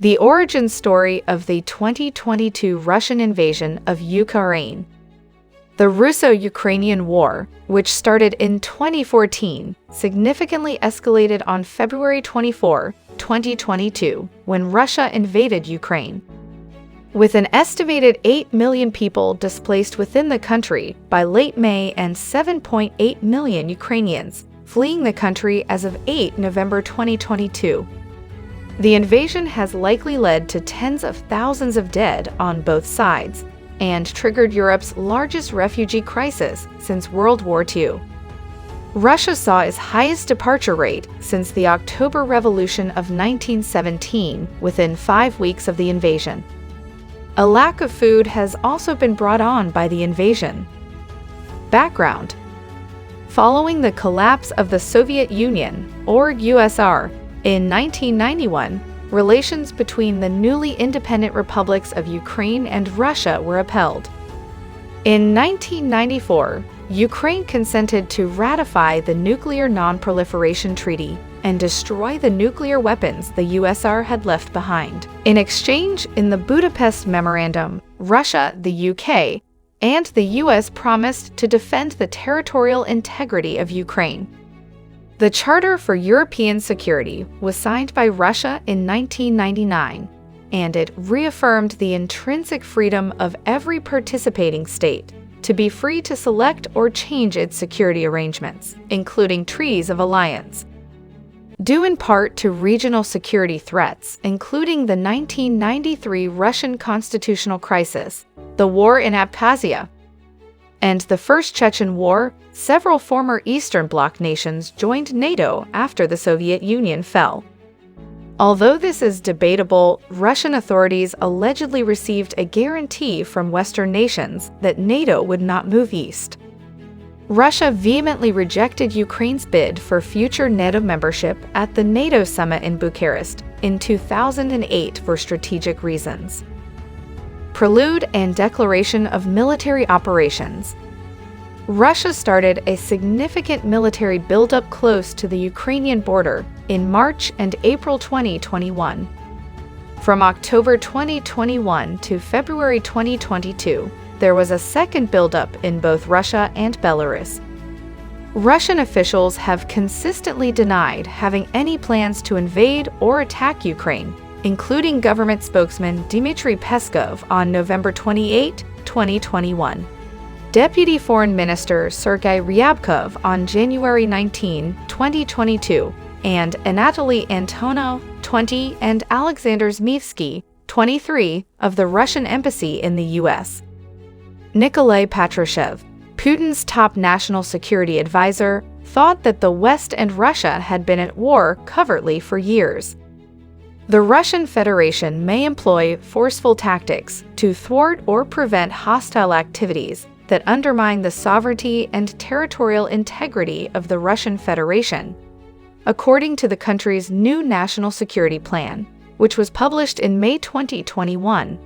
The origin story of the 2022 Russian invasion of Ukraine. The Russo-Ukrainian War, which started in 2014, significantly escalated on February 24, 2022, when Russia invaded Ukraine. With an estimated 8 million people displaced within the country by late May and 7.8 million Ukrainians fleeing the country as of 8 November 2022. The invasion has likely led to tens of thousands of dead on both sides and triggered Europe's largest refugee crisis since World War II. Russia saw its highest departure rate since the October Revolution of 1917 within 5 weeks of the invasion. A lack of food has also been brought on by the invasion. Background: following the collapse of the Soviet Union, or USSR, in 1991, relations between the newly independent republics of Ukraine and Russia were upheld. In 1994, Ukraine consented to ratify the Nuclear Non-Proliferation Treaty and destroy the nuclear weapons the USSR had left behind. In exchange, in the Budapest Memorandum, Russia, the UK, and the US promised to defend the territorial integrity of Ukraine. The Charter for European Security was signed by Russia in 1999, and it reaffirmed the intrinsic freedom of every participating state to be free to select or change its security arrangements, including treaties of alliance. Due in part to regional security threats, including the 1993 Russian constitutional crisis, the war in Abkhazia, and the First Chechen War, several former Eastern Bloc nations joined NATO after the Soviet Union fell. Although this is debatable, Russian authorities allegedly received a guarantee from Western nations that NATO would not move east. Russia vehemently rejected Ukraine's bid for future NATO membership at the NATO summit in Bucharest in 2008 for strategic reasons. Prelude and declaration of military operations. Russia started a significant military buildup close to the Ukrainian border in March and April 2021. From October 2021 to February 2022, there was a second buildup in both Russia and Belarus. Russian officials have consistently denied having any plans to invade or attack Ukraine, including government spokesman Dmitry Peskov on November 28, 2021. Deputy Foreign Minister Sergei Ryabkov on January 19, 2022, and Anatoly Antonov, 20, and Alexander Zmivsky, 23, of the Russian embassy in the U.S. Nikolai Patrushev, Putin's top national security advisor, thought that the West and Russia had been at war covertly for years. The Russian Federation may employ forceful tactics to thwart or prevent hostile activities that undermine the sovereignty and territorial integrity of the Russian Federation, according to the country's new national security plan, which was published in May 2021.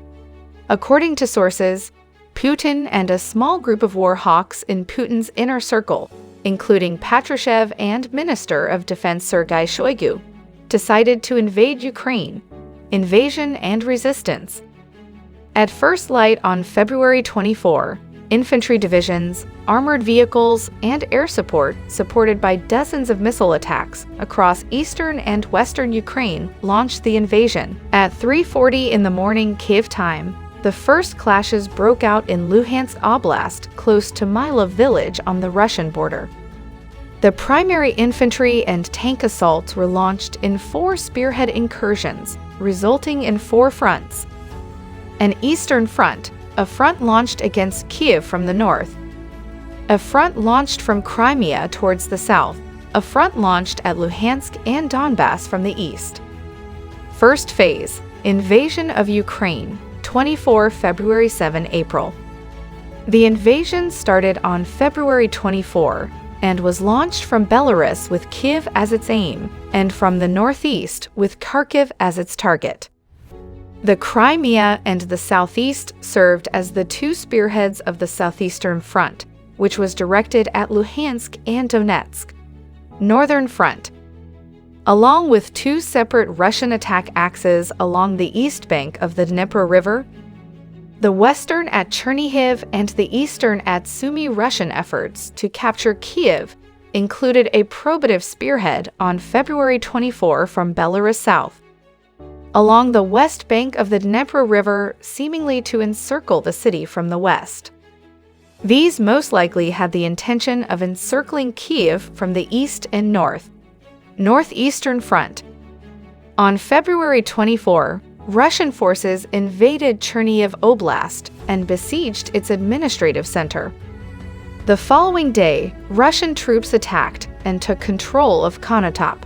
According to sources, Putin and a small group of war hawks in Putin's inner circle, including Patrushev and Minister of Defense Sergei Shoigu, decided to invade Ukraine. Invasion and resistance. At first light on February 24, infantry divisions, armored vehicles, and air support, supported by dozens of missile attacks across eastern and western Ukraine, launched the invasion. At 3:40 in the morning Kyiv time, the first clashes broke out in Luhansk Oblast, close to Mylov village on the Russian border. The primary infantry and tank assaults were launched in 4 spearhead incursions, resulting in 4 fronts. An eastern front, a front launched against Kyiv from the north, a front launched from Crimea towards the south, a front launched at Luhansk and Donbass from the east. First phase, invasion of Ukraine, 24 February 7 April. The invasion started on February 24 and was launched from Belarus with Kyiv as its aim, and from the northeast with Kharkiv as its target. The Crimea and the southeast served as the 2 spearheads of the southeastern front, which was directed at Luhansk and Donetsk. Northern Front. along with two separate Russian attack axes along the east bank of the Dnipro River, the western at Chernihiv and the eastern at Sumy. Russian efforts to capture Kyiv included a probative spearhead on February 24 from Belarus south, along the west bank of the Dnipro River, seemingly to encircle the city from the west. These most likely had the intention of encircling Kyiv from the east and northeastern front. On February 24, Russian forces invaded Chernihiv Oblast and besieged its administrative center. The following day, Russian troops attacked and took control of Konotop.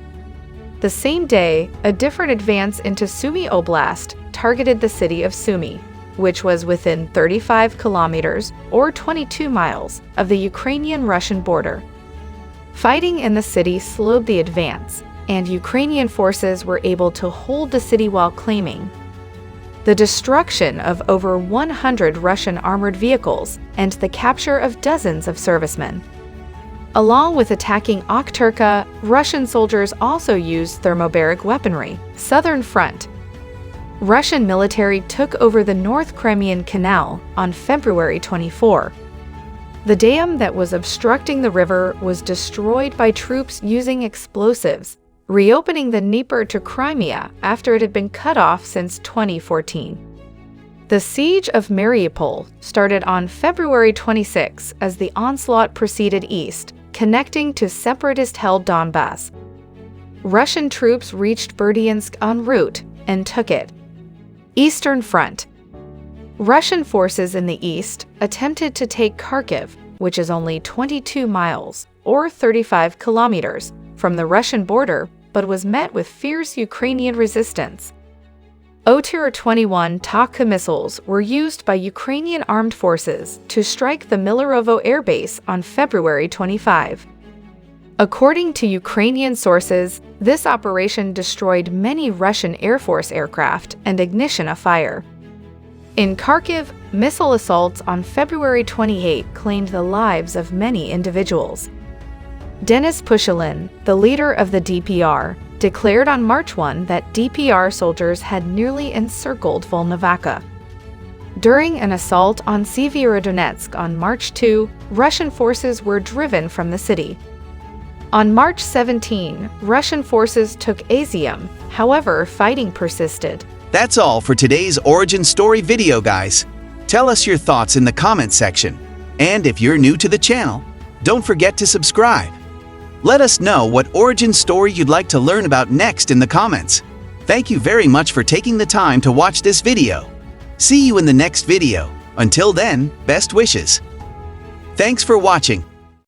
The same day, a different advance into Sumy Oblast targeted the city of Sumy, which was within 35 kilometers or 22 miles of the Ukrainian-Russian border. Fighting in the city slowed the advance, and Ukrainian forces were able to hold the city while claiming the destruction of over 100 Russian armored vehicles and the capture of dozens of servicemen. Along with attacking Okturka, Russian soldiers also used thermobaric weaponry. Southern Front. Russian military took over the North Crimean Canal on February 24. The dam that was obstructing the river was destroyed by troops using explosives, reopening the Dnieper to Crimea after it had been cut off since 2014. The siege of Mariupol started on February 26 as the onslaught proceeded east, connecting to separatist-held Donbass. Russian troops reached Berdyansk en route and took it. Eastern Front. Russian forces in the east attempted to take Kharkiv, which is only 22 miles or 35 kilometers from the Russian border, but was met with fierce Ukrainian resistance. Otur-21 Taka missiles were used by Ukrainian armed forces to strike the Milarovo air base on February 25. According to Ukrainian sources, this operation destroyed many Russian Air Force aircraft and ignition a fire. In Kharkiv, missile assaults on February 28 claimed the lives of many individuals. Denis Pushilin, the leader of the DPR, declared on March 1 that DPR soldiers had nearly encircled Volnovakha. During an assault on Severodonetsk on March 2, Russian forces were driven from the city. On March 17, Russian forces took Izium, however, fighting persisted. That's all for today's origin story video, guys. Tell us your thoughts in the comment section. And if you're new to the channel, don't forget to subscribe. Let us know what origin story you'd like to learn about next in the comments. Thank you very much for taking the time to watch this video. See you in the next video. Until then, best wishes. Thanks for watching.